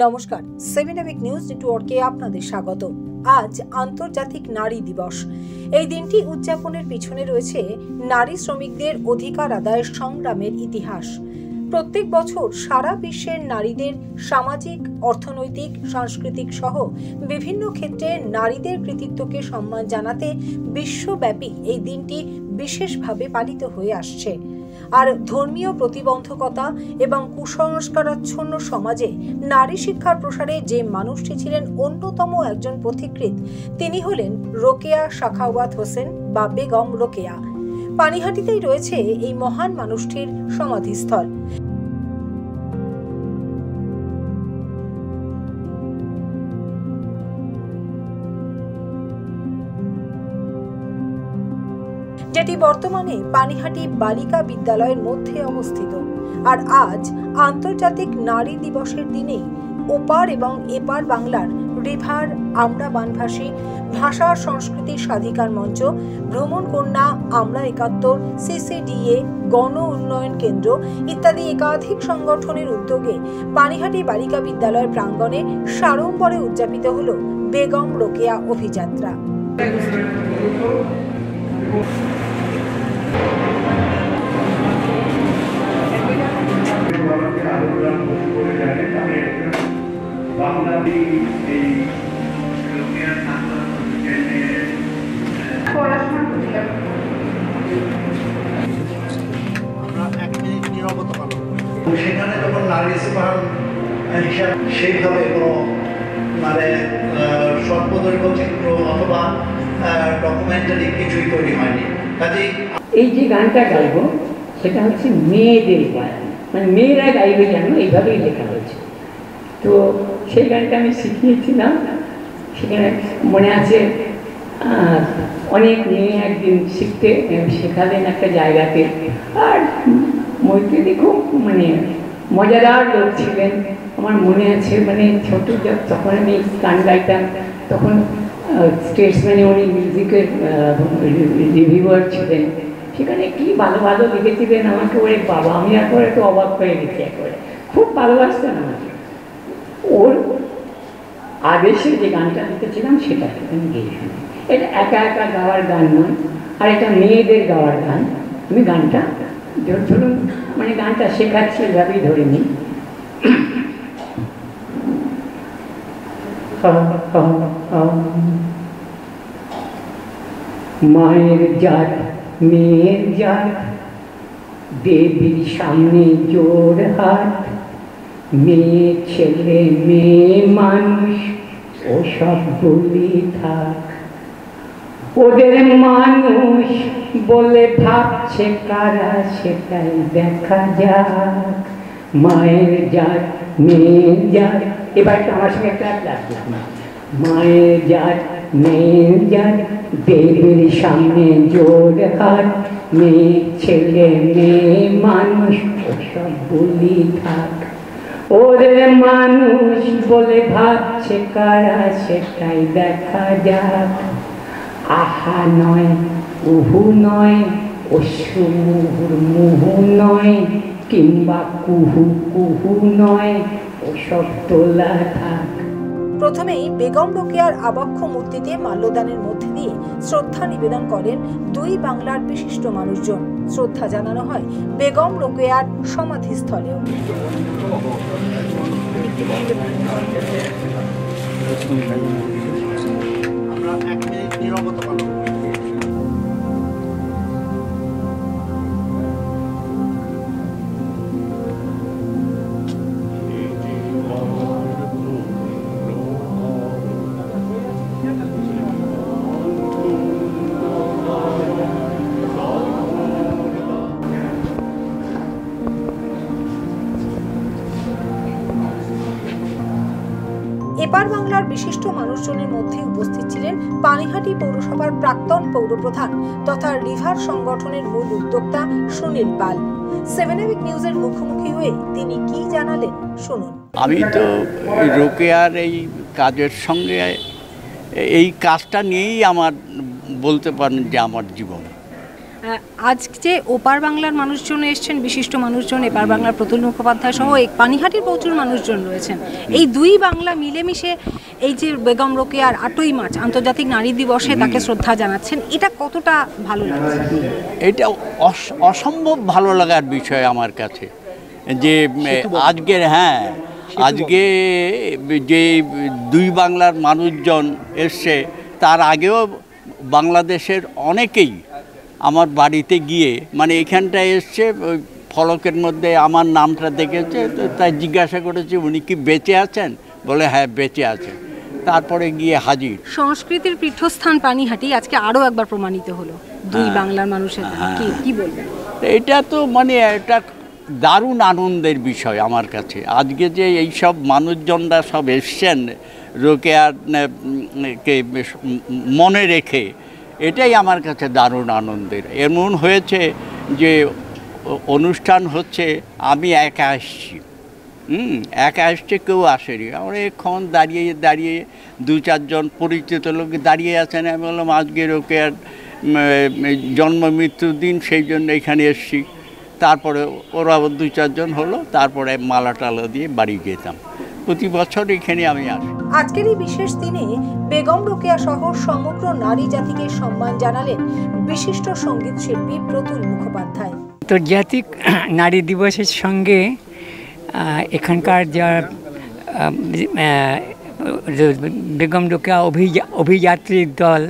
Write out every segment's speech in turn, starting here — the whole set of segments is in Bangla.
নমস্কার, 7 এবিক নিউজ নেটওয়ার্কে আপনাদের স্বাগত। আজ আন্তর্জাতিক নারী দিবস। এই দিনটি উদযাপনের পিছনে রয়েছে নারী শ্রমিকদের অধিকার আদায়ের সংগ্রামের ইতিহাস। প্রত্যেক বছর সারা বিশ্বের নারীদের সামাজিক, অর্থনৈতিক, সাংস্কৃতিক সহ বিভিন্ন ক্ষেত্রে নারীদের কৃতিত্বকে সম্মান জানাতে বিশ্বব্যাপী এই দিনটি বিশেষভাবে পালিত হয়ে আসছে। আর ধর্মীয় প্রতিবন্ধকতা এবং কুসংস্কারাচ্ছন্ন সমাজে নারী শিক্ষার প্রসারে যে মানুষটি ছিলেন অন্যতম একজন পথিকৃৎ, তিনি হলেন রোকেয়া সাখাওয়াত হোসেন বা বেগম রোকেয়া। পানিহাটিতেই রয়েছে এই মহান মানুষটির সমাধিস্থল। যেটি বর্তমানে পানিহাটি বালিকা বিদ্যালয়ের মধ্যে অবস্থিত। আর আজ আন্তর্জাতিক নারী দিবসের দিনেই ওপার এবং এপার বাংলার রিভার, আমরা বানভাসী, ভাষা সংস্কৃতি স্বাধিকার মঞ্চ, ভ্রমণ কন্যা, আমরা ৭১, CCDA, গণ উন্নয়ন কেন্দ্র ইত্যাদি একাধিক সংগঠনের উদ্যোগে পানিহাটি বালিকা বিদ্যালয়ের প্রাঙ্গণে সাড়ম্বরে উদযাপিত হল বেগম রোকেয়া অভিযাত্রা। সেখানে যখন নারী স্থান হিসাবে সেইভাবে কোনো মানে স্বল্পদৈর্ঘ্য চিত্র অথবা ডকুমেন্টারি কিছুই তৈরি হয়নি। কাজেই এই যে গানটা গাইব সেটা হচ্ছে মেয়েদের গান, মানে মেয়েরা গাইবে যেন এইভাবেই লেখা হয়েছে। তো সেই গানটা আমি শিখিয়েছিলাম। সেখানে মনে আছে অনেক মেয়ে একদিন শেখালেন একটা জায়গাতে। আর মৈত্রী খুব মানে মজাদার লোক ছিলেন। আমার মনে আছে মানে ছোট তখন আমি গান গাইতাম, তখন স্টেটসম্যানে উনি মিউজিকের রিভিউয়ার ছিলেন। সেখানে কি ভালো ভালো লিখেছিলেন আমাকে, ওরে বাবা, আমি একবারে তো অবাক হয়ে গেছি। একবারে খুব ভালোবাসতেন আমাকে। ওর আদেশে যে গানটা লিখেছিলাম সেটা আমি গেয়েছিলাম। এটা একা একা গাওয়ার গান নয়, আর এটা মেয়েদের গাওয়ার গান। আমি গানটা ধরুন মানে গানটা শেখাচ্ছি এভাবেই ধরে নিই। মায়ের জাত মেয়ের জাত, দেবীর সামনে জোর হাত, মেয়ে ছেলে মেয়ে মানুষ ওসব বলি থাক। ওদের মানুষ বলে ভাবছে কারা সেটাই দেখা যাক। মায়ের জাত মেয়ের জাত, এবার আমার সঙ্গে একটা লাগলাম। মায়ের জাত মেয়ের জাত, দেবীর সামনে জোর হাত, মেয়ে ছেলে মেয়ে মানুষ ওসব বলি থাক। ওদের মানুষ বলে ভাবছে কারা সেটাই দেখা যাক। আহা নয়, উহু নয়, অশ্রু মুহু নয়, কিংবা কুহু কুহু নয়, ওসব তোলা থাক। প্রথমেই বেগম রোকেয়ার আবক্ষ মূর্তিতে মাল্যদানের মধ্যে দিয়ে শ্রদ্ধা নিবেদন করেন দুই বাংলার বিশিষ্ট মানুষজন। শ্রদ্ধা জানানো হয় বেগম রোকেয়ার সমাধিস্থলেও। আমরা 1 মিনিট নীরবতা পালন করি। এপার বাংলার বিশিষ্ট মানুষজনের মধ্যে উপস্থিত ছিলেন পানিহাটি পৌরসভার প্রাক্তন পৌরপ্রধান তথা রিভার সংগঠনের মূল উদ্যোক্তা সুনীল পাল। 7 এবিক নিউজের মুখোমুখি হয়ে তিনি কি জানালেন শুনুন। আমি তো রোকেয়ার এই কাজের সঙ্গে এই কাজটা নিয়েই আমার বলতে পারেন যে আমার জীবন। আজ যে ওপার বাংলার মানুষজন এসছেন, বিশিষ্ট মানুষজন, এপার বাংলার প্রতুল মুখোপাধ্যায় সহ পানিহাটির প্রচুর মানুষজন রয়েছেন, এই দুই বাংলা মিলেমিশে এই যে বেগম রোকেয়ার 8ই মার্চ আন্তর্জাতিক নারী দিবসে তাকে শ্রদ্ধা জানাচ্ছেন, এটা কতটা ভালো লাগছে? এটা অসম্ভব ভালো লাগার বিষয় আমার কাছে, যে আজকের আজকে যে দুই বাংলার মানুষজন এসছে, তার আগেও বাংলাদেশের অনেকেই আমার বাড়িতে গিয়ে মানে এখানটায় এসছে, ওই ফলকের মধ্যে আমার নামটা দেখেছে, তো তাই জিজ্ঞাসা করেছে উনি কি বেঁচে আছেন, বলে হ্যাঁ বেঁচে আছেন, তারপরে গিয়ে হাজির। সংস্কৃতির পীঠস্থান পানিহাটি আজকে আরও একবার প্রমাণিত হলো দুই বাংলার মানুষের। কি বলবেন? এটা তো মানে এটা দারুণ আনন্দের বিষয় আমার কাছে। আজকে যে এইসব মানুষজনরা সব এসছেন রোকেয়ারকে মনে রেখে, এটাই আমার কাছে দারুণ আনন্দের। এমন হয়েছে যে অনুষ্ঠান হচ্ছে, আমি একা আসছি, একা আসছে, কেউ আসেনি, অনেকক্ষণ দাঁড়িয়ে দাঁড়িয়ে 2-4 জন পরিচিত লোক দাঁড়িয়ে আছেন। আমি বললাম আজকে রোকেয়ার জন্ম মৃত্যুর দিন, সেই জন্য এখানে এসছি। তারপরে ওরা 2-4 জন হলো, তারপরে মালা টালা দিয়ে বাড়ি যেতাম। প্রতি বছর এখানে আমি আসি। আজকের এই বিশেষ দিনে বেগম রোকেয়া সহ সমগ্র নারী জাতিকে সম্মান জানালেন বিশিষ্ট সঙ্গীত শিল্পী প্রতুল মুখোপাধ্যায়। আন্তর্জাতিক নারী দিবসের সঙ্গে এখানকার যা বেগম রোকেয়া অভিযাত্রীর দল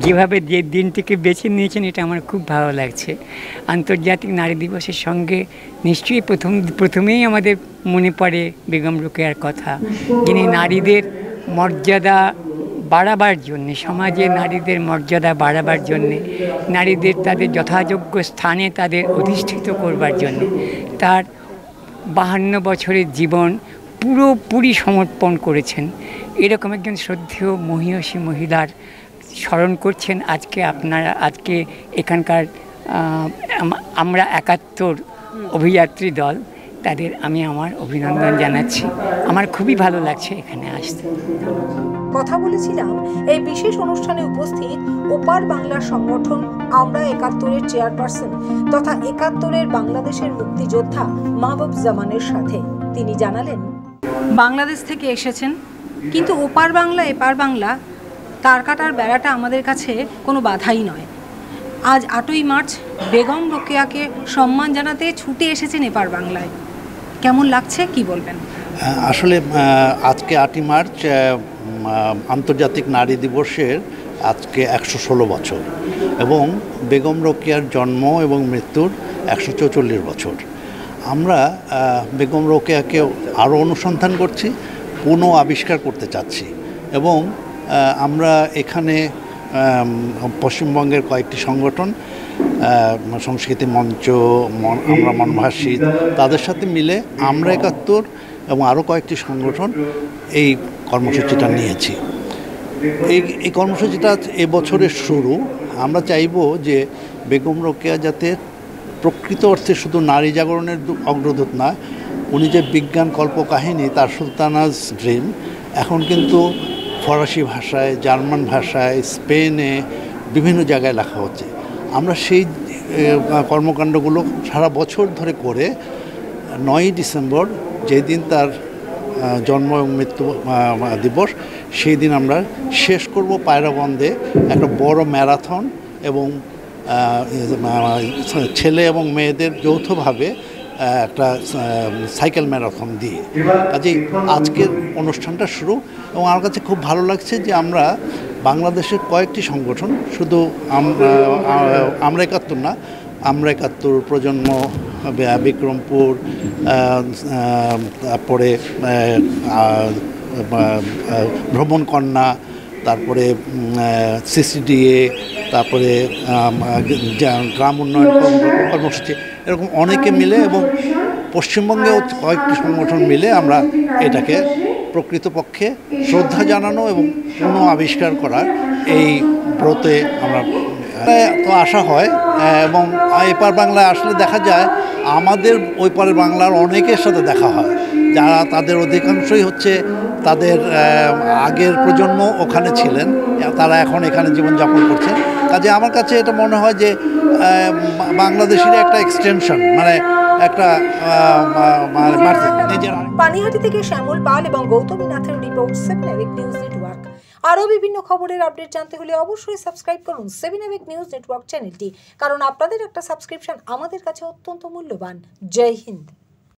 যেভাবে যে দিনটিকে বেছে নিয়েছেন, এটা আমার খুব ভালো লাগছে। আন্তর্জাতিক নারী দিবসের সঙ্গে নিশ্চয়ই প্রথমেই আমাদের মনে পড়ে বেগম রোকেয়ার কথা, যিনি নারীদের মর্যাদা বাড়াবার জন্যে, সমাজে নারীদের মর্যাদা বাড়াবার জন্যে, নারীদের তাদের যথাযোগ্য স্থানে তাদের অধিষ্ঠিত করবার জন্যে তার 52 বছরের জীবন পুরোপুরি সমর্পণ করেছেন। এরকম একজন শ্রদ্ধেয় মহিয়সী মহিলার স্মরণ করছেন আজকে আপনারা। আজকে এখানকার আমরা 71 অভিযাত্রী দল, তাদের আমি আমার অভিনন্দন জানাচ্ছি। আমার খুবই ভালো লাগছে এখানে আসতে। কথা বলেছিলাম এই বিশেষ অনুষ্ঠানে উপস্থিত ওপার বাংলার সংগঠন আমরা 71-এর চেয়ারপারসন তথা 71-এর বাংলাদেশের মুক্তিযোদ্ধা মাহবুব জামানের সাথে। তিনি জানালেন, বাংলাদেশ থেকে এসেছেন, কিন্তু ওপার বাংলা এপার বাংলা তার কাটার বেড়াটা আমাদের কাছে কোনো বাধাই নয়। আজ 8ই মার্চ বেগম রোকেয়াকে সম্মান জানাতে ছুটে এসেছেন এপার বাংলায়। কেমন লাগছে, কি বলবেন? আসলে আজকে 8ই মার্চ আন্তর্জাতিক নারী দিবসের আজকে 116 বছর এবং বেগম রোকেয়ার জন্ম এবং মৃত্যুর 144 বছর। আমরা বেগম রোকেয়াকে আরও অনুসন্ধান করছি, পুনঃ আবিষ্কার করতে চাচ্ছি এবং আমরা এখানে পশ্চিমবঙ্গের কয়েকটি সংগঠন, সংস্কৃতি মঞ্চ, আমরা মনভাসী, তাদের সাথে মিলে আমরা 71 এবং আরও কয়েকটি সংগঠন এই কর্মসূচিটা নিয়েছি। এই কর্মসূচিটা এবছরের শুরু। আমরা চাইব যে বেগম রোকেয়া যাতে প্রকৃত অর্থে শুধু নারী জাগরণের অগ্রদূত না, উনি যে বিজ্ঞান কল্পকাহিনী তার সুলতানাজ ড্রিম এখন কিন্তু ফরাসি ভাষায়, জার্মান ভাষায়, স্পেনে বিভিন্ন জায়গায় লেখা হচ্ছে। আমরা সেই কর্মকাণ্ডগুলো সারা বছর ধরে করে 9ই ডিসেম্বর যেদিন তার জন্ম এবং মৃত্যু দিবস, সেই দিন আমরা শেষ করব পায়রাবন্দে একটা বড় ম্যারাথন এবং ছেলে এবং মেয়েদের যৌথভাবে একটা সাইকেল ম্যারাথন দিয়ে। কাজেই আজকের অনুষ্ঠানটা শুরু এবং আমার কাছে খুব ভালো লাগছে যে আমরা বাংলাদেশের কয়েকটি সংগঠন, শুধু আমরা 71 না, আমরা 71 প্রজন্ম, বিক্রমপুর, তারপরে ভ্রমণ কন্যা, তারপরে সিসিডিএ, তারপরে গ্রাম উন্নয়ন কর্মসূচি, এরকম অনেকে মিলে এবং পশ্চিমবঙ্গেও কয়েকটি সংগঠন মিলে আমরা এটাকে প্রকৃতপক্ষে শ্রদ্ধা জানানো এবং পুনঃ আবিষ্কার করার এই ব্রতে আমরা তো আসা হয়। এবং এপার বাংলায় আসলে দেখা যায় আমাদের ওই পারের বাংলার অনেকের সাথে দেখা হয়, যারা তাদের অধিকাংশই হচ্ছে তাদের আগের প্রজন্ম ওখানে ছিলেন, তারা এখন এখানে জীবনযাপন করছে। কাজে আমার কাছে এটা মনে হয় যে বাংলাদেশের একটা এক্সটেনশন, মানে একটা নিজের। পানিহাটি থেকে শ্যামল পাল এবং গৌতমী নাথের রিপোর্ট 7 AVEC নিউজ নেটওয়ার্ক। আরও বিভিন্ন খবরের আপডেট জানতে হলে অবশ্যই সাবস্ক্রাইব করুন 7 AVEC নিউজ নেটওয়ার্ক চ্যানেলটি, কারণ আপনাদের একটা সাবস্ক্রিপশন আমাদের কাছে অত্যন্ত মূল্যবান। জয় হিন্দ।